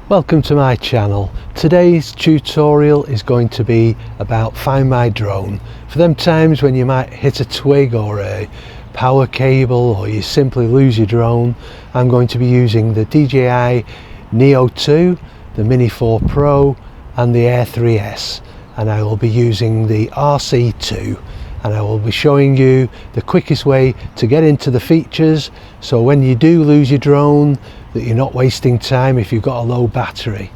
Welcome to my channel. Today's tutorial is going to be about Find My Drone. For them times when you might hit a twig or a power cable or you simply lose your drone, I'm going to be using the DJI Neo 2, the Mini 4 Pro and the Air 3S, and I will be using the RC2, and I will be showing you the quickest way to get into the features, so when you do lose your drone that you're not wasting time if you've got a low battery.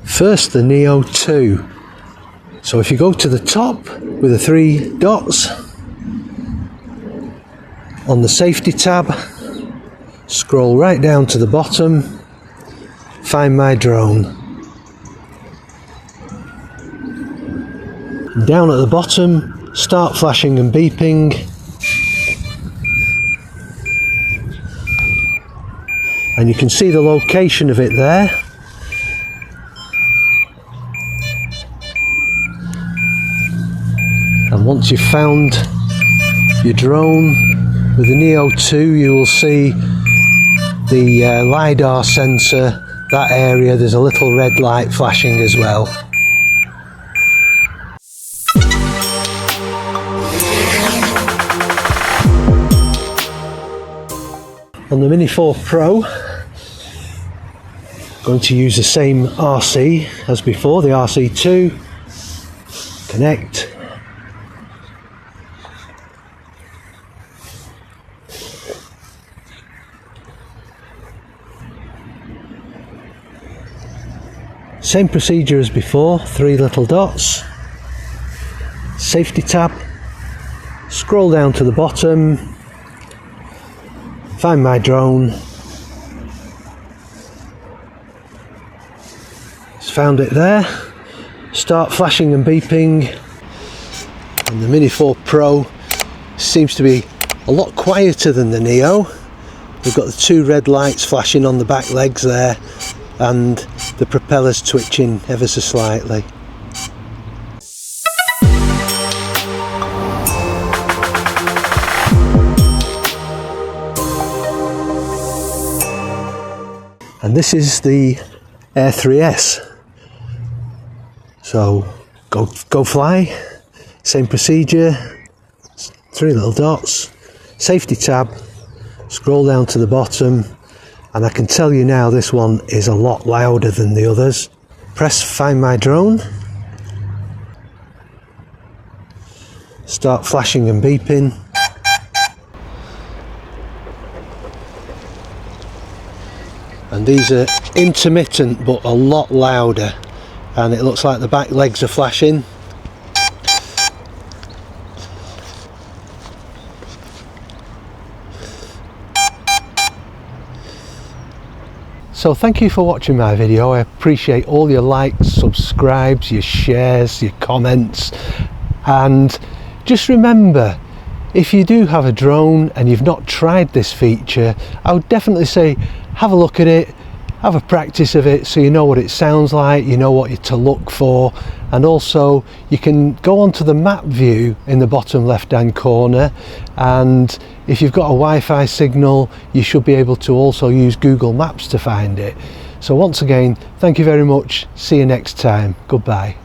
First, the Neo 2. So if you go to the top with the three dots on the safety tab, scroll right down to the bottom, Find My Drone. Down at the bottom, start flashing and beeping. And you can see the location of it there. And once you've found your drone with the Neo 2, you will see the LiDAR sensor, that area. There's a little red light flashing as well. On the Mini 4 Pro, going to use the same RC as before, the RC2. Connect. Same procedure as before, three little dots, safety tab, scroll down to the bottom, Find My Drone. Just found it there. Start flashing and beeping. And the Mini 4 Pro seems to be a lot quieter than the Neo. We've got the two red lights flashing on the back legs there, and the propellers twitching ever so slightly. And this is the Air 3S. So go fly, same procedure, three little dots, safety tab, scroll down to the bottom, and I can tell you now this one is a lot louder than the others. Press Find My Drone, start flashing and beeping. And these are intermittent but a lot louder, and it looks like the back legs are flashing. So thank you for watching my video. I appreciate all your likes, subscribes, your shares, your comments, and just remember, if you do have a drone and you've not tried this feature, I would definitely say have a look at it, have a practice of it so you know what it sounds like, you know what to look for, and also you can go onto the map view in the bottom left hand corner, and if you've got a Wi-Fi signal you should be able to also use Google Maps to find it. So once again, thank you very much, see you next time, goodbye.